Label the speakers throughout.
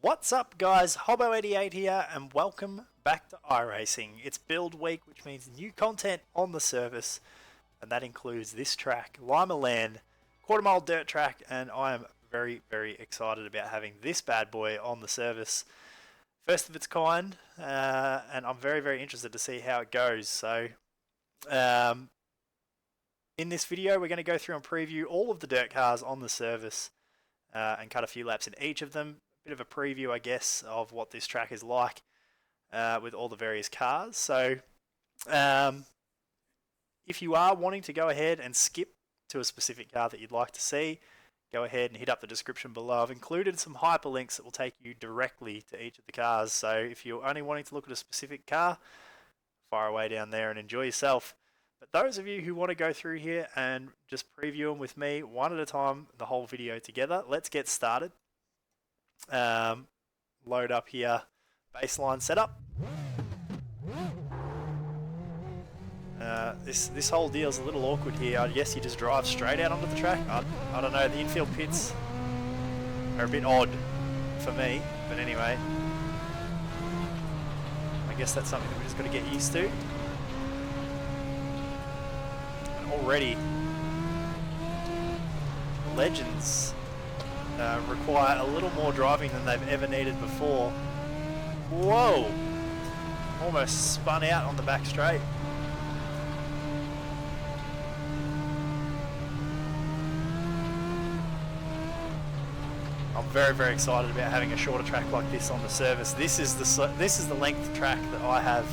Speaker 1: What's up guys, Hobo88 here and welcome back to iRacing. It's build week, which means new content on the service, and that includes this track, Limaland, quarter-mile dirt track, and I am very excited about having this bad boy on the service. First of its kind, and I'm very interested to see how it goes. So in this video we're going to go through and preview all of the dirt cars on the service and cut a few laps in each of them. Bit of a preview, I guess, of what this track is like with all the various cars. So if you are wanting to go ahead and skip to a specific car that you'd like to see, go ahead and hit up the description below. I've included some hyperlinks that will take you directly to each of the cars. So if you're only wanting to look at a specific car, fire away down there and enjoy yourself. But those of you who want to go through here and just preview them with me one at a time, the whole video together, let's get started. Load up here, baseline setup. This whole deal's a little awkward here. I guess you just drive straight out onto the track. I don't know, the infield pits are a bit odd for me, but anyway, I guess that's something that we just got to get used to. And already, Legends require a little more driving than they've ever needed before. Whoa! Almost spun out on the back straight. I'm very excited about having a shorter track like this on the service. This is the length of track that I have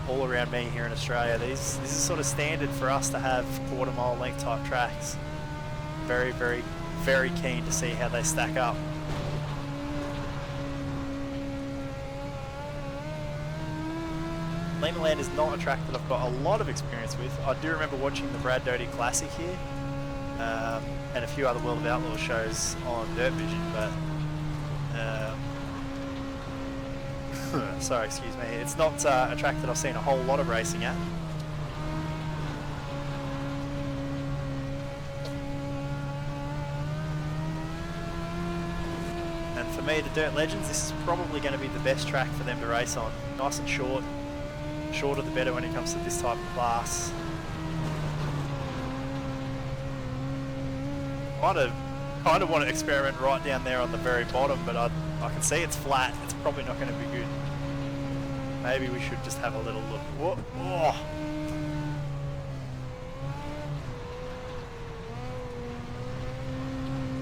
Speaker 1: all around me here in Australia. This is sort of standard for us to have quarter mile length type tracks. Very keen to see how they stack up. Limaland is not a track that I've got a lot of experience with. I do remember watching the Brad Doty Classic here, and a few other World of Outlaws shows on Dirt Vision, but sorry, excuse me, it's not a track that I've seen a whole lot of racing at. For me, the Dirt Legends, this is probably going to be the best track for them to race on. Nice and short. Shorter the better when it comes to this type of class. Kind of want to experiment right down there on the very bottom, but I can see it's flat. It's probably not going to be good. Maybe we should just have a little look. Whoa. Oh.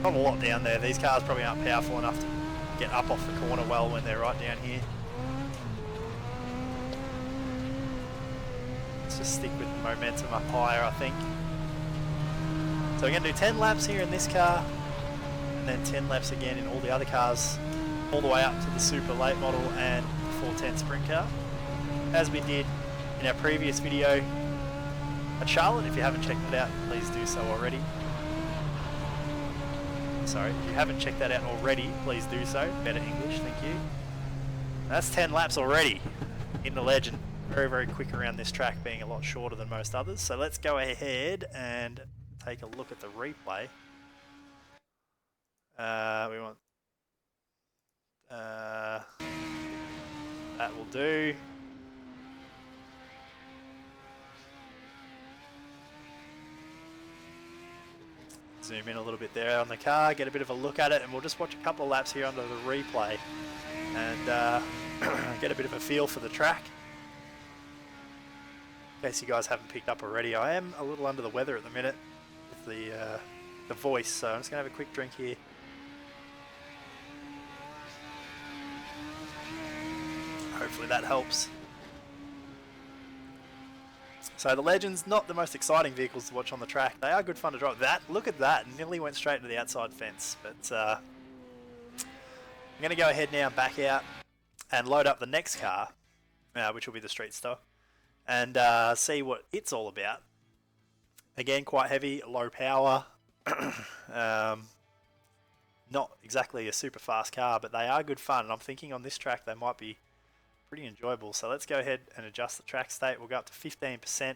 Speaker 1: Not a lot down there. These cars probably aren't powerful enough to get up off the corner well when they're right down here. Let's just stick with the momentum up higher, I think. So we're going to do 10 laps here in this car, and then 10 laps again in all the other cars, all the way up to the super late model and the 410 sprint car. As we did in our previous video at Charlotte. If you haven't checked it out, please do so already. Sorry, if you haven't checked that out already, please do so. Better English, thank you. That's 10 laps already in the Legend. Very quick around this track, being a lot shorter than most others. So let's go ahead and take a look at the replay. We want... that will do. Zoom in a little bit there on the car, get a bit of a look at it, and we'll just watch a couple of laps here under the replay and get a bit of a feel for the track. In case you guys haven't picked up already, I am a little under the weather at the minute with the voice, so I'm just going to have a quick drink here. Hopefully that helps. So the Legends, not the most exciting vehicles to watch on the track. They are good fun to drive. Look at that, nearly went straight into the outside fence. But I'm going to go ahead now, back out, and load up the next car, which will be the Street Stock, and see what it's all about. Again, quite heavy, low power. Not exactly a super fast car, but they are good fun. And I'm thinking on this track they might be pretty enjoyable. So let's go ahead and adjust the track state. We'll go up to 15%.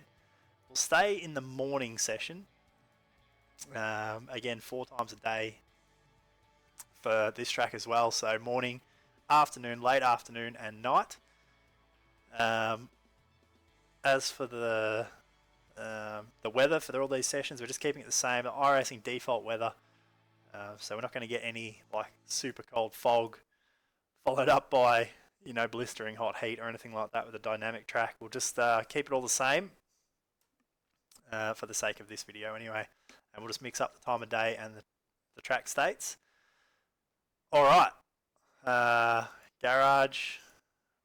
Speaker 1: We'll stay in the morning session. Again, 4 times a day for this track as well. So morning, afternoon, late afternoon, and night. As for the weather for all these sessions, we're just keeping it the same. The iRacing default weather. So we're not going to get any like super cold fog followed up by blistering hot heat or anything like that with a dynamic track. We'll just keep it all the same for the sake of this video anyway, and we'll just mix up the time of day and the track states. All right, garage.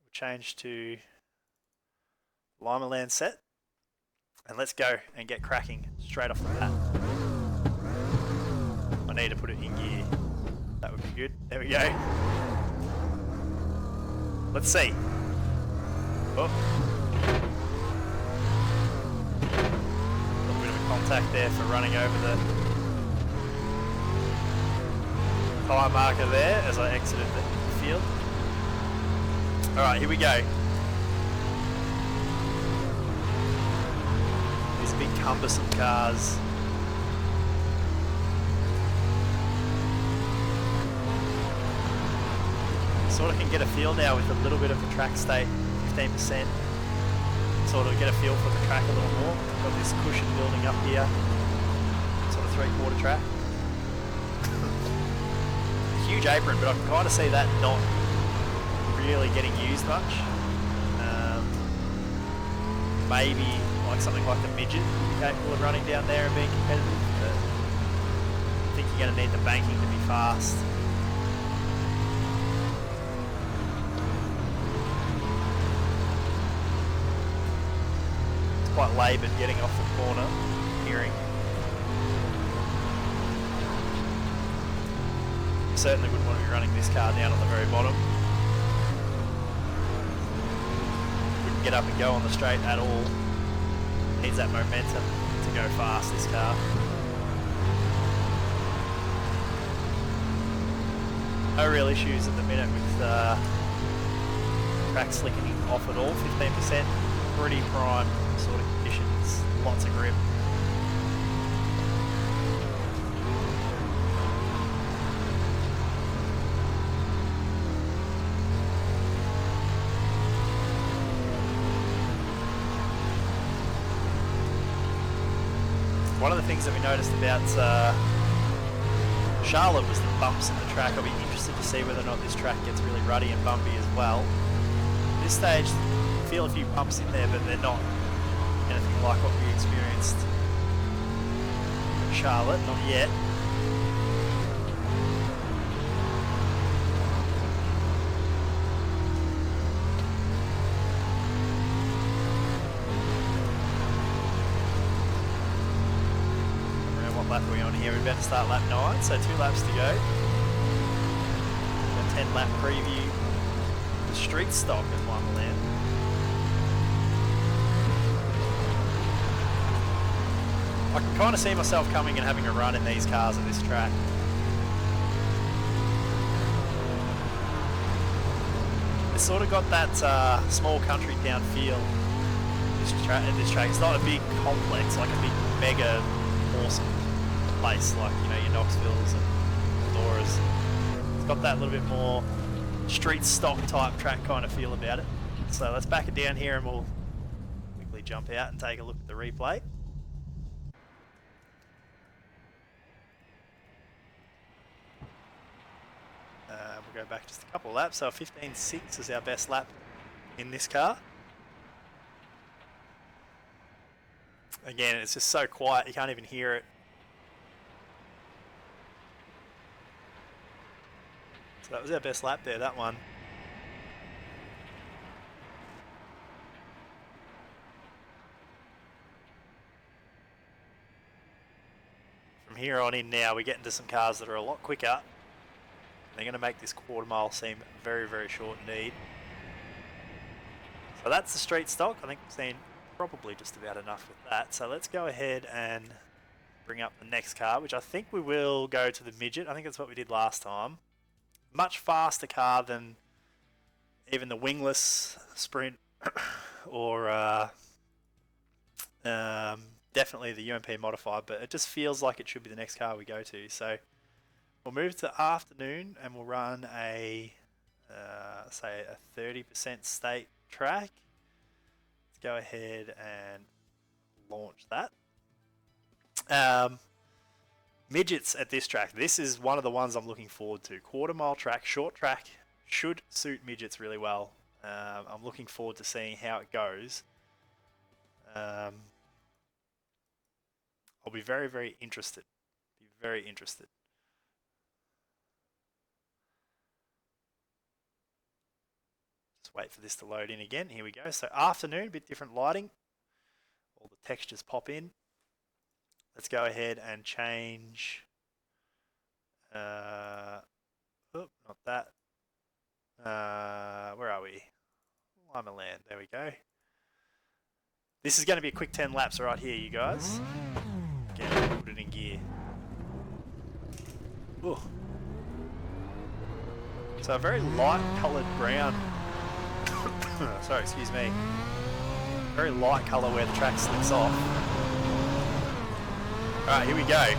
Speaker 1: We'll change to Limaland set, and let's go and get cracking straight off the bat. I need to put it in gear. That would be good. There we go. Let's see. Oh. A little bit of a contact there for running over the tyre marker there as I exited the field. Alright, here we go. These big cumbersome cars. Sort of can get a feel now with a little bit of the track state, 15%. Sort of get a feel for the track a little more. Got this cushion building up here, sort of 3/4 track. Huge apron, but I can kind of see that not really getting used much. Maybe like something like the Midget capable of running down there and being competitive. But I think you're going to need the banking to be fast. Quite laboured getting off the corner, hearing. Certainly wouldn't want to be running this car down on the very bottom. Wouldn't get up and go on the straight at all. Needs that momentum to go fast, this car. No real issues at the minute with track slicking off at all. 15%, pretty prime sort of conditions, lots of grip. One of the things that we noticed about Charlotte was the bumps in the track. I'll be interested to see whether or not this track gets really ruddy and bumpy as well. At this stage, I feel a few bumps in there, but they're not anything like what we experienced at Charlotte, not yet. What lap are we on here? We're about to start lap 9, so 2 laps to go. A 10 lap preview. The street stock at Limaland. I can kind of see myself coming and having a run in these cars at this track. It's sort of got that small country town feel. This track. It's not a big complex, like a big mega awesome place like your Knoxvilles and Eldoras. It's got that little bit more street stock type track kind of feel about it. So let's back it down here and we'll quickly jump out and take a look at the replay. We'll go back just a couple of laps. So 15.6 is our best lap in this car. Again, it's just so quiet you can't even hear it. So that was our best lap there, that one. From here on in now, we get into some cars that are a lot quicker. They're going to make this quarter mile seem very, very short indeed. So that's the street stock. I think we've seen probably just about enough with that. So let's go ahead and bring up the next car, which I think we will go to the Midget. I think that's what we did last time. Much faster car than even the Wingless Sprint or definitely the UMP Modified, but it just feels like it should be the next car we go to. So We'll move to afternoon and we'll run a, say, a 30% state track. Let's go ahead and launch that. Midgets at this track. This is one of the ones I'm looking forward to. Quarter mile track, short track, should suit midgets really well. I'm looking forward to seeing how it goes. I'll be very, very interested. Just wait for this to load in again. Here we go. So afternoon, a bit different lighting. All the textures pop in. Let's go ahead and change. Not that. Where are we? Limaland. There we go. This is going to be a quick 10 laps right here, you guys. Again, put it in gear. Ooh. So a very light coloured brown. Sorry, excuse me. Very light colour where the track slicks off. Alright, here we go.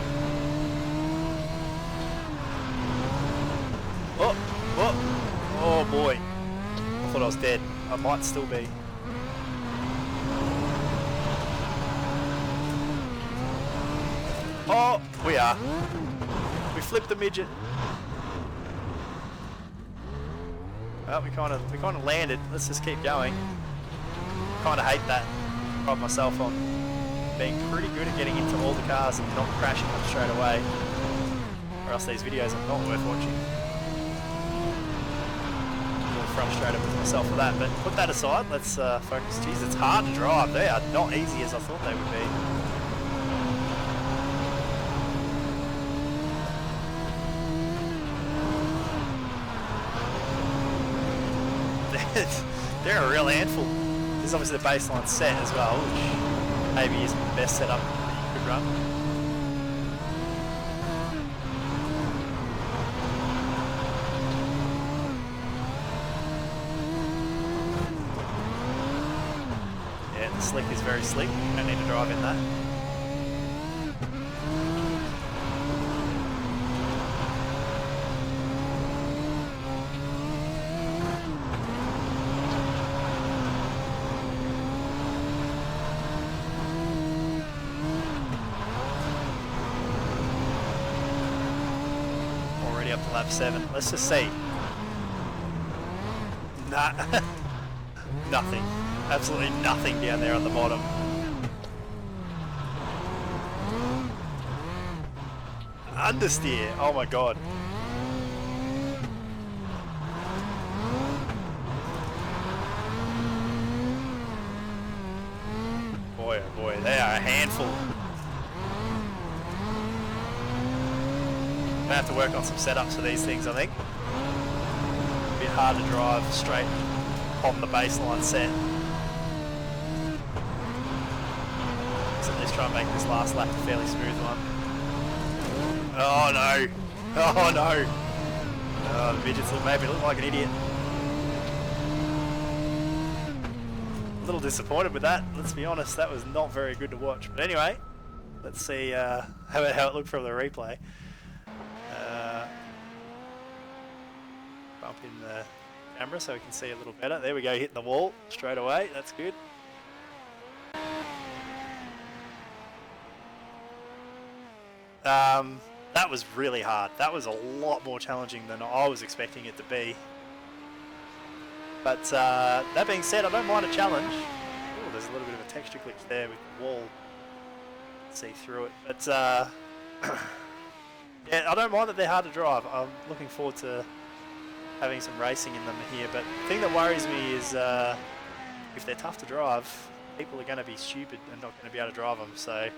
Speaker 1: Oh boy. I thought I was dead. I might still be. Oh, we are. We flipped the midget. Well, we kind of landed. Let's just keep going. Kind of hate that. Pride myself on being pretty good at getting into all the cars and not crashing them straight away, or else these videos are not worth watching. I'm a little frustrated with myself for that, but put that aside, let's focus. Jeez, it's hard to drive. They are not easy as I thought they would be. They're a real handful. This is obviously the baseline set as well, which maybe isn't the best setup that you could run. Yeah, the slick is very slick. You don't need to drive in that. Up to lap 7. Let's just see. Nah. Nothing. Absolutely nothing down there on the bottom. Understeer. Oh my god. Boy oh boy, they are a handful. I have to work on some setups for these things, I think. A bit hard to drive straight on the baseline set. Let's at least try and make this last lap a fairly smooth one. Oh no! Oh no! Oh, the midgets made me look like an idiot. A little disappointed with that, let's be honest. That was not very good to watch. But anyway, let's see how it looked from the replay. Bump in the camera so we can see a little better. There we go, hitting the wall straight away. That's good. That was really hard. That was a lot more challenging than I was expecting it to be. But that being said, I don't mind a challenge. Oh, there's a little bit of a texture glitch there with the wall. See through it. But yeah, I don't mind that they're hard to drive. I'm looking forward to having some racing in them here. But the thing that worries me is if they're tough to drive, people are going to be stupid and not going to be able to drive them. So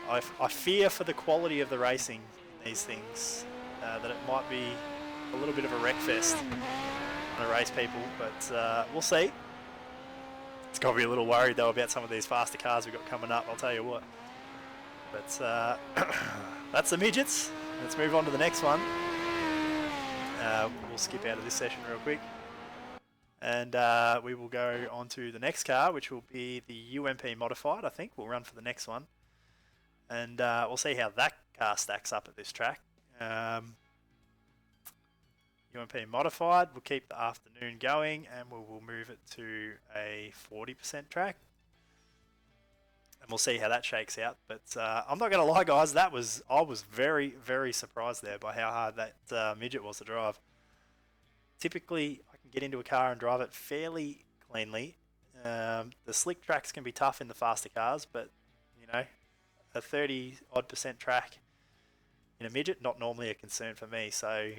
Speaker 1: I fear for the quality of the racing in these things, that it might be a little bit of a wreck fest on to race people. But we'll see. It's got to be a little worried though about some of these faster cars we've got coming up, I'll tell you what. But that's the midgets. Let's move on to the next one. We'll skip out of this session real quick. And we will go on to the next car, which will be the UMP Modified, I think. We'll run for the next one. And we'll see how that car stacks up at this track. UMP Modified, we'll keep the afternoon going and we'll move it to a 40% track. And we'll see how that shakes out. But I'm not going to lie, guys, I was very, very surprised there by how hard that Midget was to drive. Typically, I can get into a car and drive it fairly cleanly. The slick tracks can be tough in the faster cars, but, you know, a 30-odd% track in a Midget, not normally a concern for me. So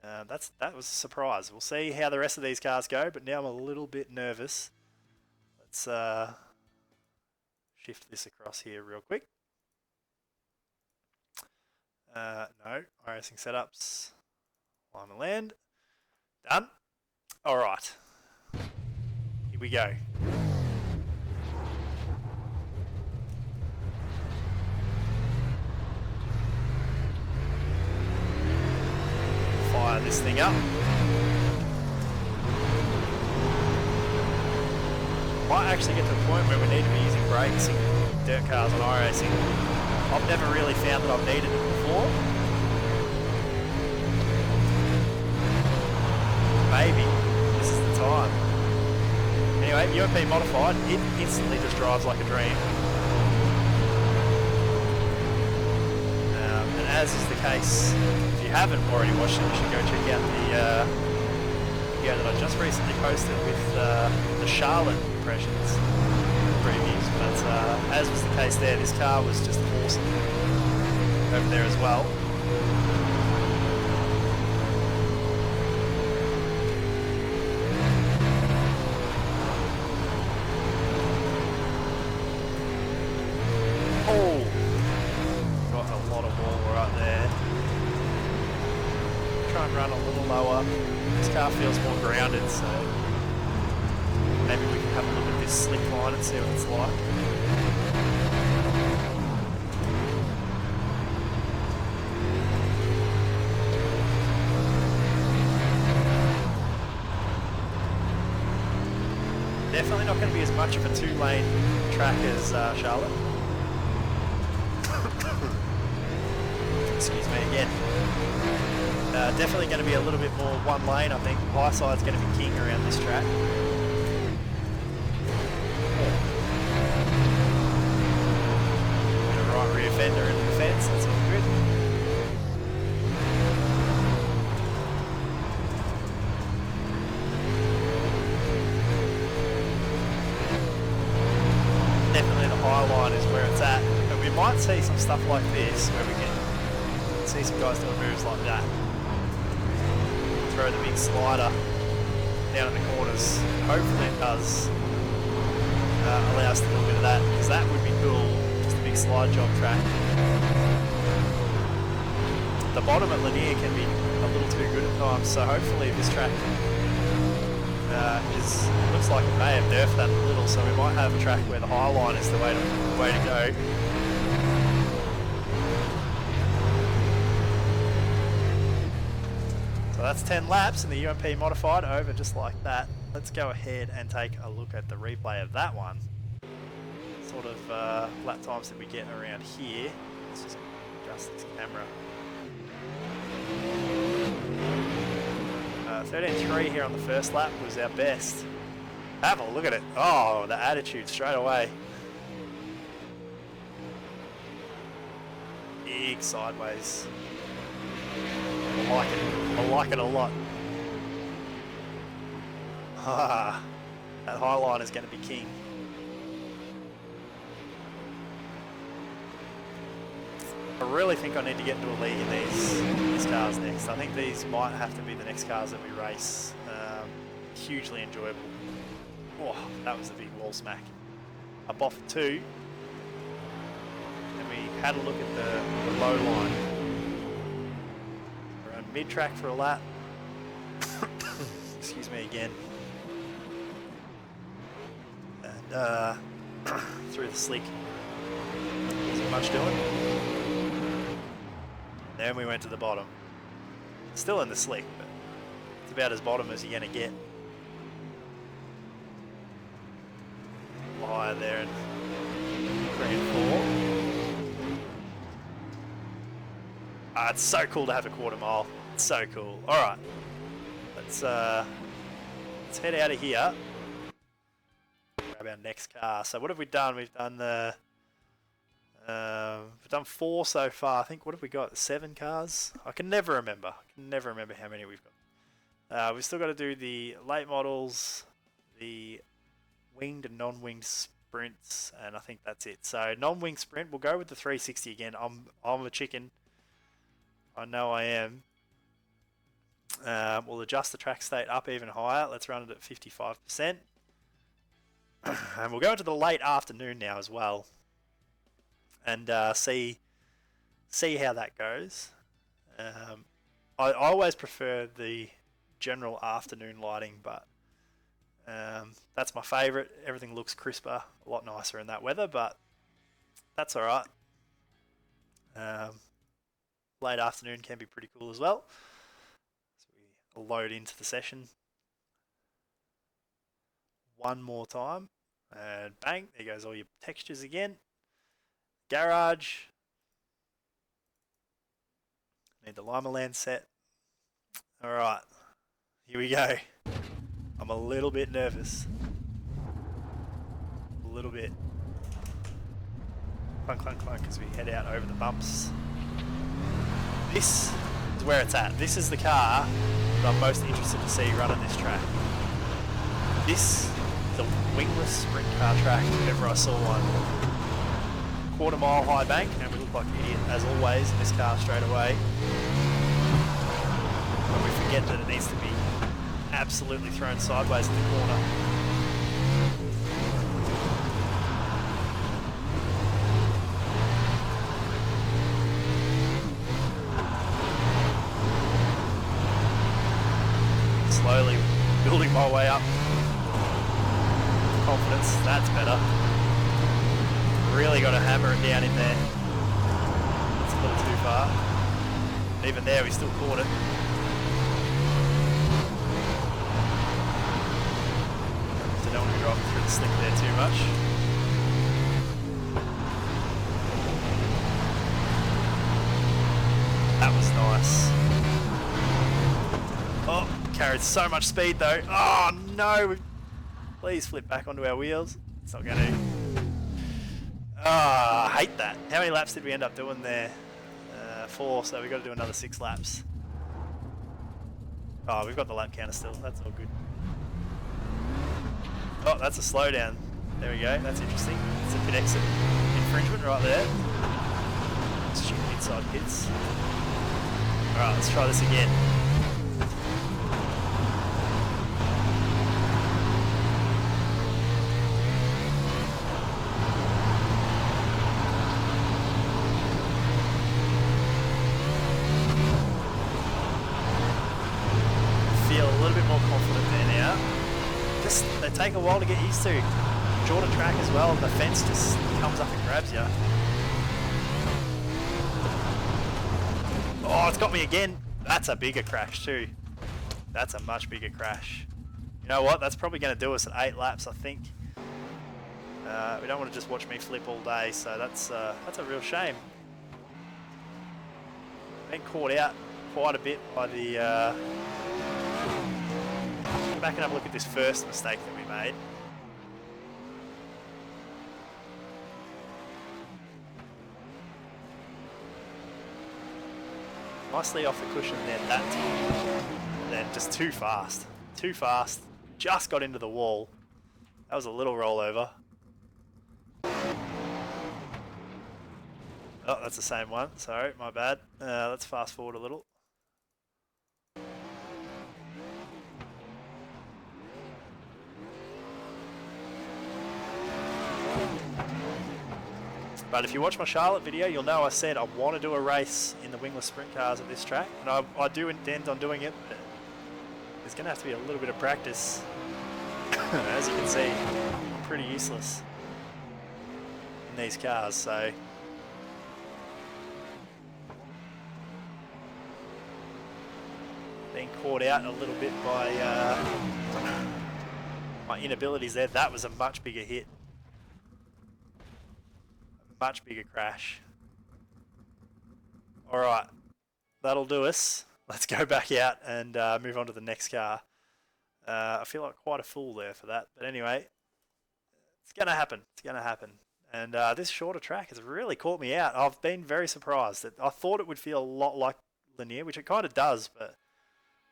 Speaker 1: that was a surprise. We'll see how the rest of these cars go, but now I'm a little bit nervous. Let's shift this across here real quick. No, iRacing setups, Limaland, done. All right, here we go. Fire this thing up. Might actually get to a point where we need to be using brakes in dirt cars on iRacing. I've never really found that I've needed it before. Maybe this is the time. Anyway, UMP Modified, it instantly just drives like a dream. And as is the case, if you haven't already watched it, you should go check out the video that I just recently posted with the Charlotte impressions previews. But as was the case there, this car was just awesome over there as well. Oh, got a lot of wall right there. Try and run a little lower. This car feels more grounded, so maybe we can have a look at this slick line and see what it's like. Definitely not going to be as much of a two-lane track as Charlotte. Excuse me again. Definitely going to be a little bit more one lane. I think high side's going to be king around this track. And a right rear fender into the fence, that's all good. Definitely the high line is where it's at. But we might see some stuff like this where we can see some guys doing moves like that. Throw the big slider down in the corners. Hopefully it does allow us a little bit of that, because that would be cool, just a big slide job track. The bottom at Lanier can be a little too good at times, so hopefully this track looks like it may have nerfed that a little, so we might have a track where the high line is the way to go. That's 10 laps in the UMP Modified, over just like that. Let's go ahead and take a look at the replay of that one. Sort of lap times that we get around here. Let's just adjust this camera. 13.3 here on the first lap was our best. Have a look at it. Oh, the attitude straight away. Big sideways. I like it. I like it a lot. Ah, that high line is going to be king. I really think I need to get into a league in these cars next. I think these might have to be the next cars that we race. Hugely enjoyable. Oh, that was a big wall smack. Up off 2. And we had a look at the low line. Mid-track for a lap. Excuse me again. And through the slick. Wasn't much doing. Then we went to the bottom. Still in the slick, but it's about as bottom as you're going to get. Higher there and 3 and 4. Ah, it's so cool to have a quarter mile. It's so cool. Alright. Let's head out of here. Grab our next car. So what have we done? We've done the... we've done 4 so far. I think, what have we got? 7 cars? I can never remember. I can never remember how many we've got. We've still got to do the late models, the winged and non-winged sprints, and I think that's it. So non-winged sprint, we'll go with the 360 again. I'm a chicken. I know I am. We'll adjust the track state up even higher. Let's run it at 55%. And we'll go into the late afternoon now as well. And see how that goes. I always prefer the general afternoon lighting, but that's my favourite. Everything looks crisper, a lot nicer in that weather, but that's alright. Late afternoon can be pretty cool as well. So we load into the session one more time, and bang, there goes all your textures again. Garage. Need the Limaland set. Alright, here we go. I'm a little bit nervous. A little bit. Clunk, clunk, clunk as we head out over the bumps. This is where it's at. This is the car that I'm most interested to see run on this track. This is a Wingless Sprintcar track if ever I saw one. Quarter mile high bank, and we look like an idiot as always in this car straight away. But we forget that it needs to be absolutely thrown sideways in the corner. Slowly building my way up. Confidence, that's better. Really got to hammer it down in there. It's a little too far. Even there, we still caught it. So don't want to be driving through the slick there too much. That was nice. Oh, carried so much speed though. Oh no! Please flip back onto our wheels. It's not going to. Ah, I hate that. How many laps did we end up doing there? 4, so we've got to do another 6 laps. Oh, we've got the lap counter still. That's all good. Oh, that's a slowdown. There we go. That's interesting. It's a pit exit infringement right there. Stupid inside pits. Alright, let's try this again. They take a while to get used to. Shorter track as well, and the fence just comes up and grabs you. Oh, it's got me again. That's a bigger crash too. That's a much bigger crash. You know what? That's probably going to do us at 8 laps, I think. We don't want to just watch me flip all day, so that's a real shame. Been caught out quite a bit by the... Go back and have a look at this first mistake that we made. Nicely off the cushion there that time. And then just too fast. Too fast. Just got into the wall. That was a little rollover. Oh, that's the same one. Sorry, my bad. Let's fast forward a little. But if you watch my Charlotte video, you'll know I said I want to do a race in the Wingless Sprint cars at this track. And I do intend on doing it, but there's going to have to be a little bit of practice. As you can see, I'm pretty useless in these cars, so... Being caught out a little bit by my inabilities there. That was a much bigger hit. Much bigger crash. Alright, that'll do us. Let's go back out and move on to the next car. I feel like quite a fool there for that. But anyway, it's going to happen. It's going to happen. And this shorter track has really caught me out. I've been very surprised. I thought it would feel a lot like linear, which it kind of does, but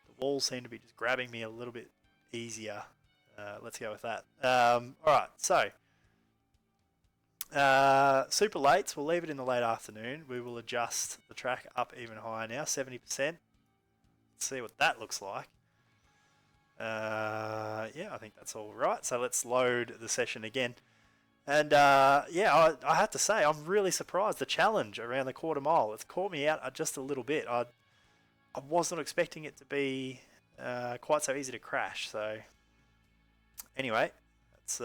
Speaker 1: the walls seem to be just grabbing me a little bit easier. Let's go with that. Alright, so super lates, we'll leave it in the late afternoon. We will adjust the track up even higher now, 70%. Let's see what that looks like. Yeah, I think that's all right. So let's load the session again. And yeah, I have to say, I'm really surprised. The challenge around the quarter mile, it's caught me out just a little bit. I wasn't expecting it to be quite so easy to crash. So anyway, that's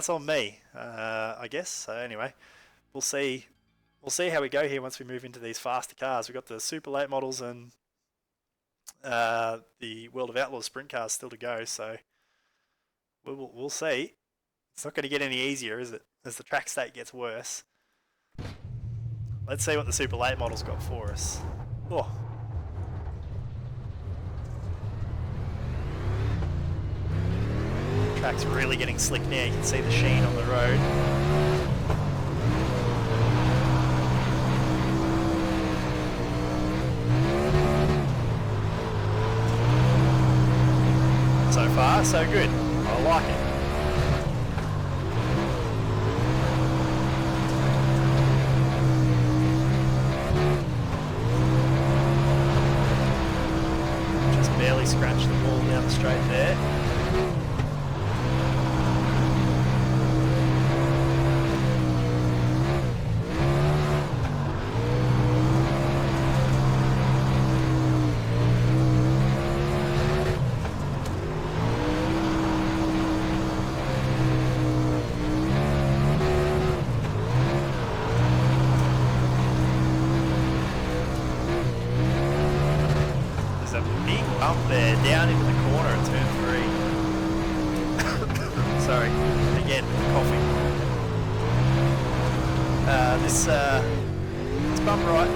Speaker 1: on me, I guess. So anyway, we'll see how we go here once we move into these faster cars. We've got the super late models and the World of Outlaws sprint cars still to go. So we'll see. It's not going to get any easier, is it? As the track state gets worse. Let's see what the super late model's got for us. Oh. The track's really getting slick now. You can see the sheen on the road. So far, so good. I like it. Just barely scratched the wall down the straight there. There, down into the corner at turn 3. Sorry, again, coffee. This bump right,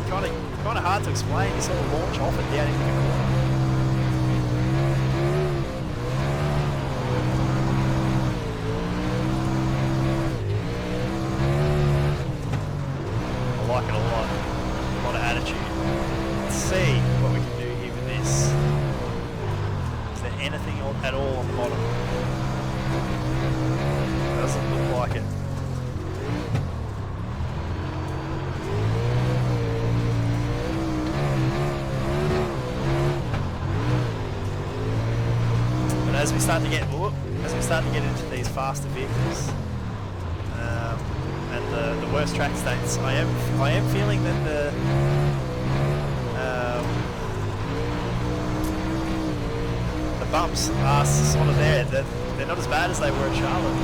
Speaker 1: kind of hard to explain. You sort of launch off it down into the corner. I like it a lot of attitude. Let's see what we can do here with this. Is there anything at all on the bottom? Doesn't look like it. But as we start to get into these faster vehicles and the worst track states, I am feeling that the bumps are sort of there. They're not as bad as they were at Charlotte.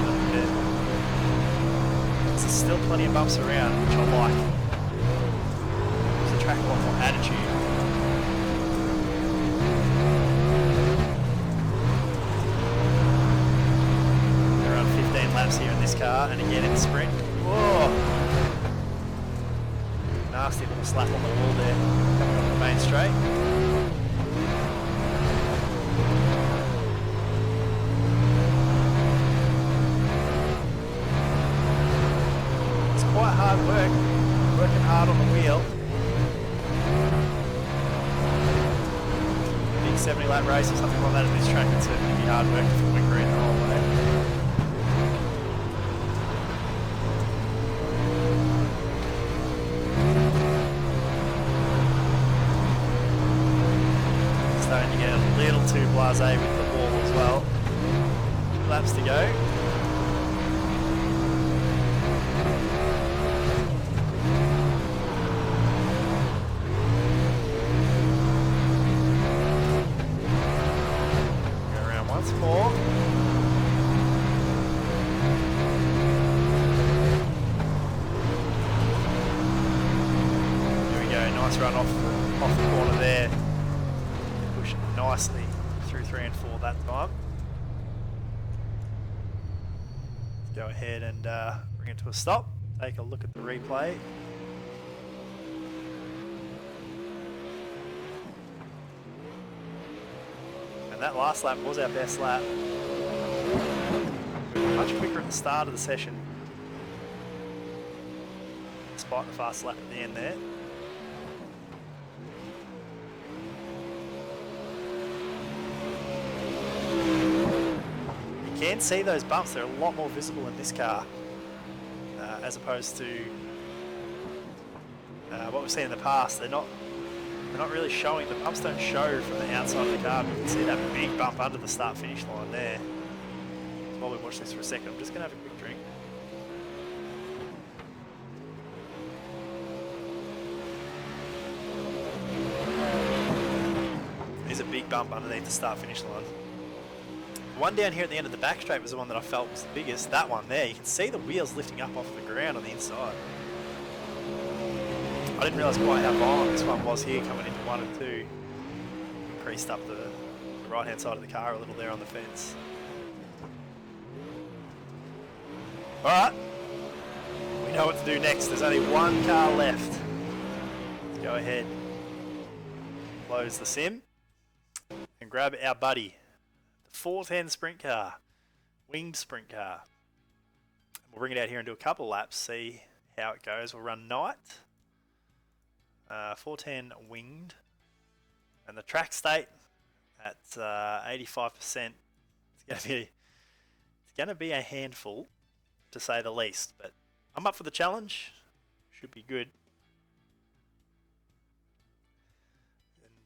Speaker 1: There's still plenty of bumps around, which I like. Gives the track a lot more attitude. Around 15 laps here in this car, and again in the sprint. Whoa! Nasty little slap on the wall there, coming up the main straight. Quite hard work, working hard on the wheel. Big 70 lap race or something like that at this track would certainly be hard work for wing green the whole way. Starting to get a little too blasé with the wall as well. 2 laps to go. More. There we go, nice run off the corner there. Push nicely through 3 and 4 that time. Let's go ahead and bring it to a stop. Take a look at the replay. that last lap was our best lap. We were much quicker at the start of the session, despite the fast lap at the end there. You can see those bumps, they're a lot more visible in this car as opposed to what we've seen in the past. They're not really showing, the bumps don't show from the outside of the car, but you can see that big bump under the start finish line there. So while we watch this for a second, I'm just going to have a quick drink. There's a big bump underneath the start finish line. The one down here at the end of the back straight was the one that I felt was the biggest. That one there, you can see the wheels lifting up off the ground on the inside. I didn't realise quite how violent this one was here coming into 1 and 2. Increased up the right hand side of the car a little there on the fence. Alright, we know what to do next. There's only one car left. Let's go ahead, close the sim and grab our buddy, the 410 sprint car, Winged Sprintcar. We'll bring it out here and do a couple of laps, see how it goes. We'll run night. 410 winged, and the track state at 85%. It's gonna be a handful, to say the least. But I'm up for the challenge. Should be good.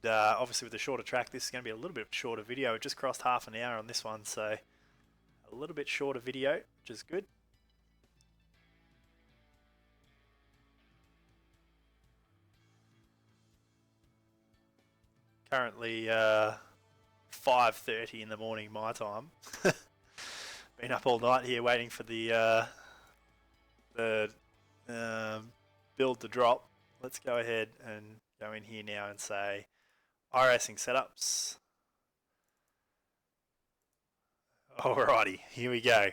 Speaker 1: And obviously with the shorter track, this is going to be a little bit shorter video. It just crossed half an hour on this one, so a little bit shorter video, which is good. Currently 5:30 in the morning my time. Been up all night here waiting for the build to drop. Let's go ahead and go in here now and say iRacing setups. Alrighty, here we go.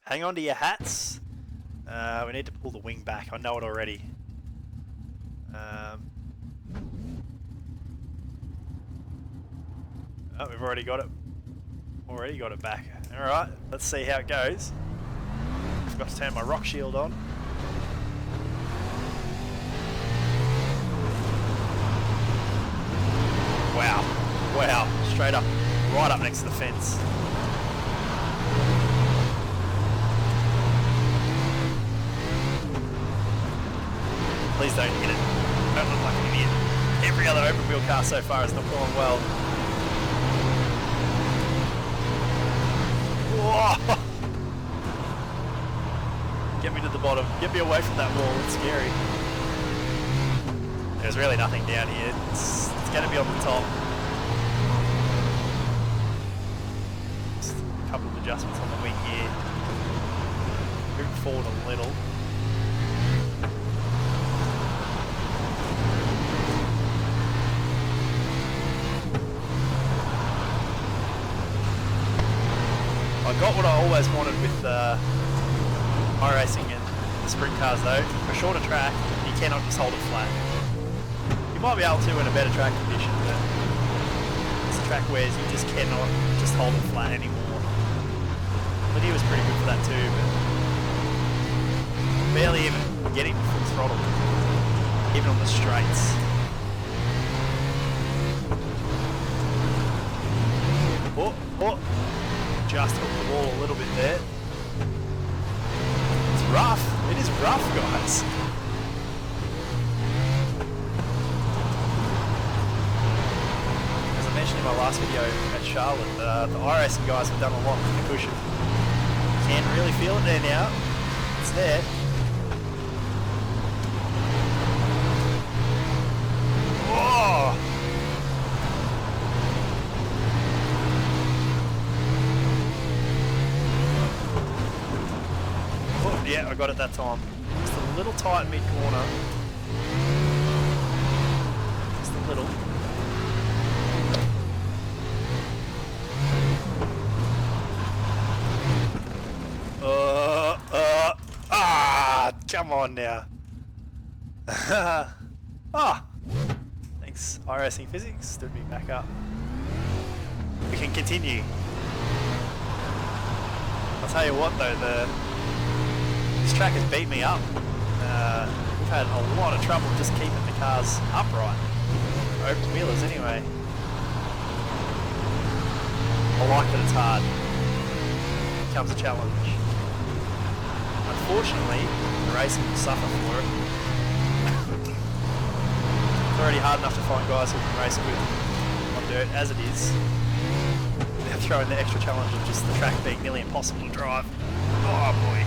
Speaker 1: Hang on to your hats. We need to pull the wing back. I know it already. Oh, we've already got it. Already got it back. Alright, let's see how it goes. Forgot to turn my rock shield on. Wow. Wow. Straight up. Right up next to the fence. Please don't hit it. Don't look like an idiot. Every other open wheel car so far has not gone well. Whoa. Get me to the bottom. Get me away from that wall. It's scary. There's really nothing down here. It's going to be on the top. Just a couple of adjustments on the wing here. Moving forward a little. I got what I always wanted with iRacing and the sprint cars though. For a shorter track, you cannot just hold it flat. You might be able to in a better track condition, but it's a track where you just cannot just hold it flat anymore. Lydia was pretty good for that too, but barely even getting to full throttle, even on the straights. Oh, oh. Just hooked the wall a little bit there. It's rough. It is rough, guys. As I mentioned in my last video at Charlotte, the iRacing guys have done a lot with the cushion. Can't really feel it there now. It's there. Whoa! Yeah, I got it that time. Just a little tight mid-corner. Just a little. Come on now. Thanks, iRacing Physics. Stood me back up. we can continue. I'll tell you what though, this track has beat me up. We've had a lot of trouble just keeping the cars upright. Open wheelers anyway. I like that it's hard. It becomes a challenge. Unfortunately, the racing will suffer for it. It's already hard enough to find guys who can race with on dirt as it is. Now throw in the extra challenge of just the track being nearly impossible to drive. Oh boy.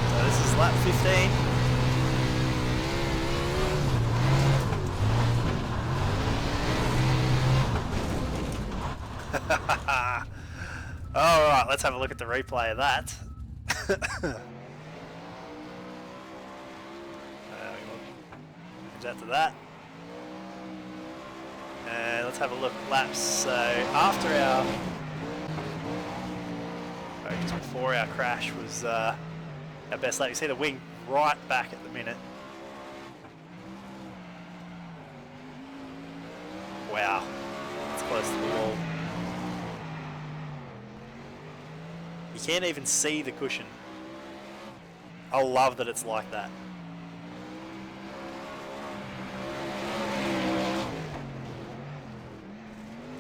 Speaker 1: So this is lap 15. Alright, let's have a look at the replay of that. Change that to that. And let's have a look at laps. So after our, just before our crash was our best lap. You see the wing right back at the minute. Wow, it's close to the wall. You can't even see the cushion. I love that it's like that.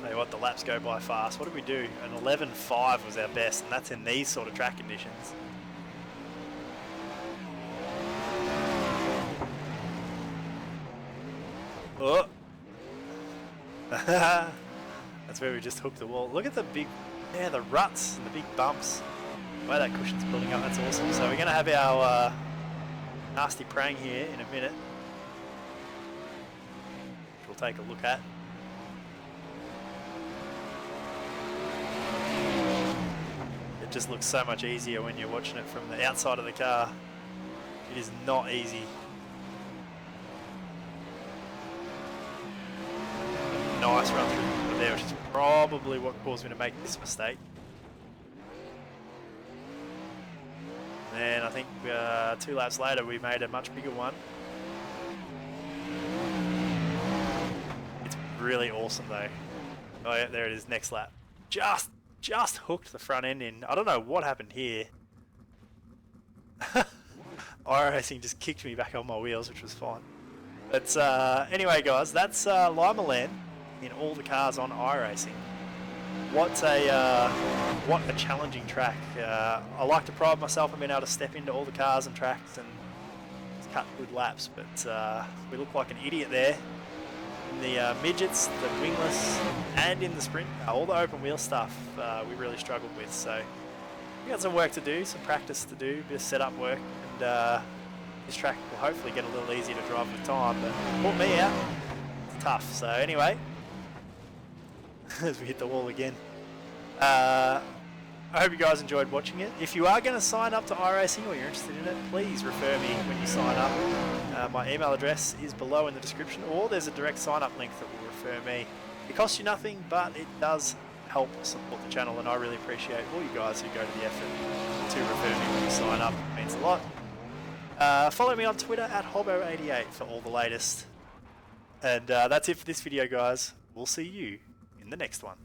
Speaker 1: Tell you what, the laps go by fast. What did we do? An 11.5 was our best, and that's in these sort of track conditions. Oh. That's where we just hooked the wall. Look at the big, yeah, the ruts and the big bumps. The way that cushion's building up, that's awesome. So we're going to have our nasty prang here in a minute, which we'll take a look at. It just looks so much easier when you're watching it from the outside of the car. It is not easy. Nice run through there, which is probably what caused me to make this mistake. And I think 2 laps later we made a much bigger one. It's really awesome though. Oh yeah, there it is, next lap. Just hooked the front end in. I don't know what happened here. iRacing just kicked me back on my wheels, which was fine. But anyway guys, that's Limaland in all the cars on iRacing. What a challenging track. I like to pride myself on being able to step into all the cars and tracks and cut good laps, but we look like an idiot there in the midgets, the wingless, and in the sprint car. All the open wheel stuff we really struggled with, so we got some work to do, some practice to do, a bit of setup work, and this track will hopefully get a little easier to drive with time, but put me out, it's tough. So anyway, as we hit the wall again. I hope you guys enjoyed watching it. If you are going to sign up to iRacing or you're interested in it, please refer me when you sign up. My email address is below in the description, or there's a direct sign up link that will refer me. It costs you nothing, but it does help support the channel, and I really appreciate all you guys who go to the effort to refer me when you sign up. It means a lot. Follow me on Twitter at Hobo88 for all the latest. And that's it for this video, guys. We'll see you in the next one.